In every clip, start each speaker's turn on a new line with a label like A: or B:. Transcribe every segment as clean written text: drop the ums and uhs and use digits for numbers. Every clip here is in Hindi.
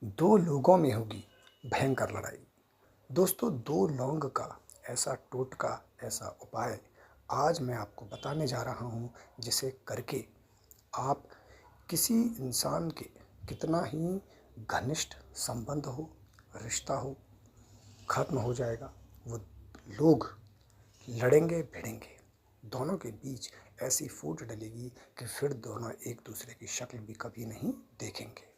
A: दो लोगों में होगी भयंकर लड़ाई। दोस्तों, दो लौंग का ऐसा टोटका, ऐसा उपाय आज मैं आपको बताने जा रहा हूँ, जिसे करके आप किसी इंसान के कितना ही घनिष्ठ संबंध हो, रिश्ता हो, खत्म हो जाएगा। वो लोग लड़ेंगे भिड़ेंगे, दोनों के बीच ऐसी फूट डलेगी कि फिर दोनों एक दूसरे की शक्ल भी कभी नहीं देखेंगे।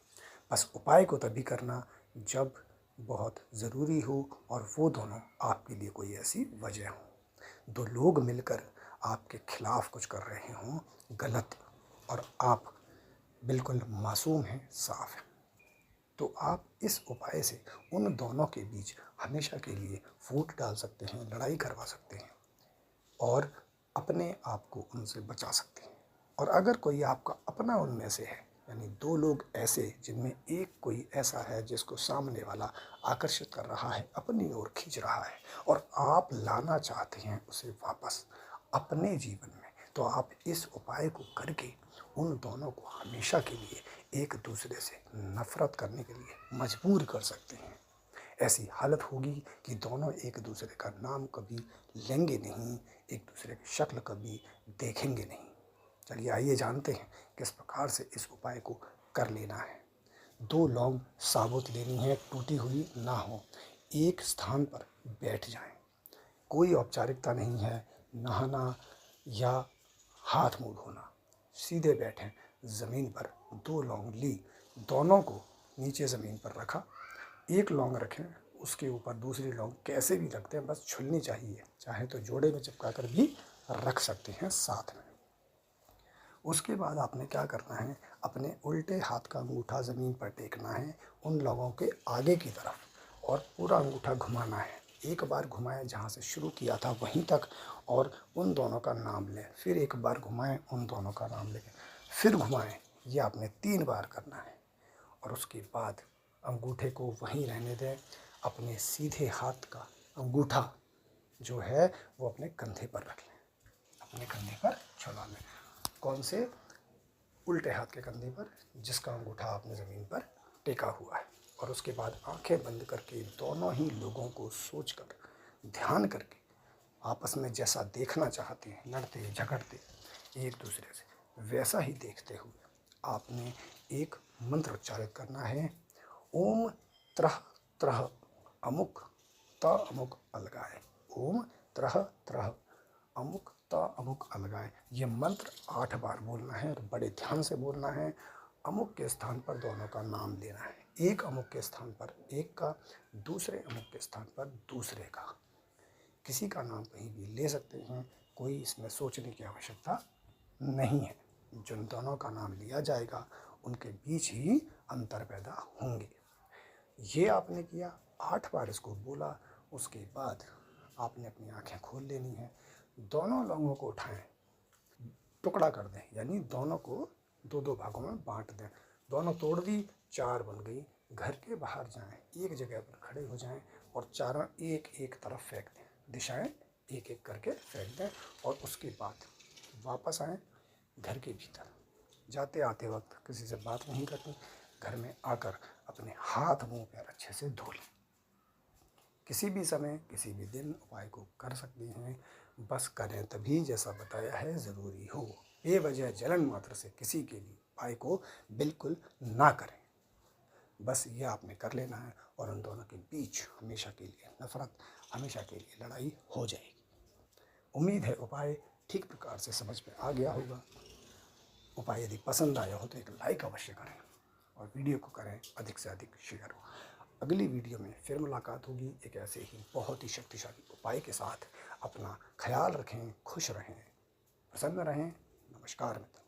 A: बस उपाय को तभी करना जब बहुत ज़रूरी हो और वो दोनों आपके लिए कोई ऐसी वजह हो। दो लोग मिलकर आपके खिलाफ कुछ कर रहे हों गलत, और आप बिल्कुल मासूम हैं, साफ हैं, तो आप इस उपाय से उन दोनों के बीच हमेशा के लिए फूट डाल सकते हैं, लड़ाई करवा सकते हैं और अपने आप को उनसे बचा सकते हैं। और अगर कोई आपका अपना उनमें से है, यानी दो लोग ऐसे जिनमें एक कोई ऐसा है जिसको सामने वाला आकर्षित कर रहा है, अपनी ओर खींच रहा है, और आप लाना चाहते हैं उसे वापस अपने जीवन में, तो आप इस उपाय को करके उन दोनों को हमेशा के लिए एक दूसरे से नफरत करने के लिए मजबूर कर सकते हैं। ऐसी हालत होगी कि दोनों एक दूसरे का नाम कभी लेंगे नहीं, एक दूसरे की शक्ल कभी देखेंगे नहीं। चलिए आइए जानते हैं किस प्रकार से इस उपाय को कर लेना है। दो लौंग साबुत लेनी है, टूटी हुई ना हो। एक स्थान पर बैठ जाएं। कोई औपचारिकता नहीं है, नहाना या हाथ मुंह धोना। सीधे बैठें ज़मीन पर। दो लौंग ली, दोनों को नीचे ज़मीन पर रखा। एक लौंग रखें, उसके ऊपर दूसरी लौंग कैसे भी रखते हैं, बस छुलनी चाहिए। चाहे तो जोड़े में चिपका कर भी रख सकते हैं साथ में। उसके बाद आपने क्या करना है, अपने उल्टे हाथ का अंगूठा ज़मीन पर टेकना है उन लोगों के आगे की तरफ, और पूरा अंगूठा घुमाना है। एक बार घुमाएं जहाँ से शुरू किया था वहीं तक, और उन दोनों का नाम लें। फिर एक बार घुमाएं, उन दोनों का नाम लें, फिर घुमाएं। ये आपने 3 बार करना है। और उसके बाद अंगूठे को वहीं रहने दें। अपने सीधे हाथ का अंगूठा जो है वो अपने कंधे पर रख लें, अपने कंधे पर छुड़ा लें। कौन से? उल्टे हाथ के कंधे पर, जिसका अंगूठा आपने ज़मीन पर टेका हुआ है। और उसके बाद आंखें बंद करके दोनों ही लोगों को सोचकर, ध्यान करके, आपस में जैसा देखना चाहते हैं, लड़ते झगड़ते एक दूसरे से, वैसा ही देखते हुए आपने एक मंत्र उच्चारित करना है। ओम त्रह त्रह अमुक त अमुक अलगाए। ओम त्रह त्रह अमुक त अमुक अलगाए। ये मंत्र 8 बार बोलना है और बड़े ध्यान से बोलना है। अमुक के स्थान पर दोनों का नाम लेना है। एक अमुक के स्थान पर एक का, दूसरे अमुक के स्थान पर दूसरे का। किसी का नाम कहीं भी ले सकते हैं, कोई इसमें सोचने की आवश्यकता नहीं है। जिन दोनों का नाम लिया जाएगा उनके बीच ही अंतर पैदा होंगे। ये आपने किया, 8 बार इसको बोला। उसके बाद आपने अपनी आंखें खोल लेनी है। दोनों लौंगों को उठाएं, टुकड़ा कर दें, यानी दोनों को 2-2 भागों में बांट दें। दोनों तोड़ दी, 4 बन गई। घर के बाहर जाएं, एक जगह पर खड़े हो जाएं और चारों एक एक तरफ फेंक दें। दिशाएं एक एक करके फेंक दें, और उसके बाद वापस आएँ घर के भीतर। जाते आते वक्त किसी से बात नहीं करनी। घर में आकर अपने हाथ मुंह पैर अच्छे से धो लें। किसी भी समय, किसी भी दिन उपाय को कर सकते हैं। बस करें तभी जैसा बताया है ज़रूरी हो। बेवजह जलन मात्र से किसी के लिए उपाय को बिल्कुल ना करें। बस ये आपने कर लेना है, और उन दोनों के बीच हमेशा के लिए नफरत, हमेशा के लिए लड़ाई हो जाएगी। उम्मीद है उपाय ठीक प्रकार से समझ में आ गया होगा। उपाय यदि पसंद आया हो तो एक लाइक अवश्य करें, और वीडियो को करें अधिक से अधिक शेयर। अगली वीडियो में फिर मुलाकात होगी एक ऐसे ही बहुत ही शक्तिशाली उपाय के साथ। अपना ख्याल रखें, खुश रहें, प्रसन्न रहें। नमस्कार मित्रों।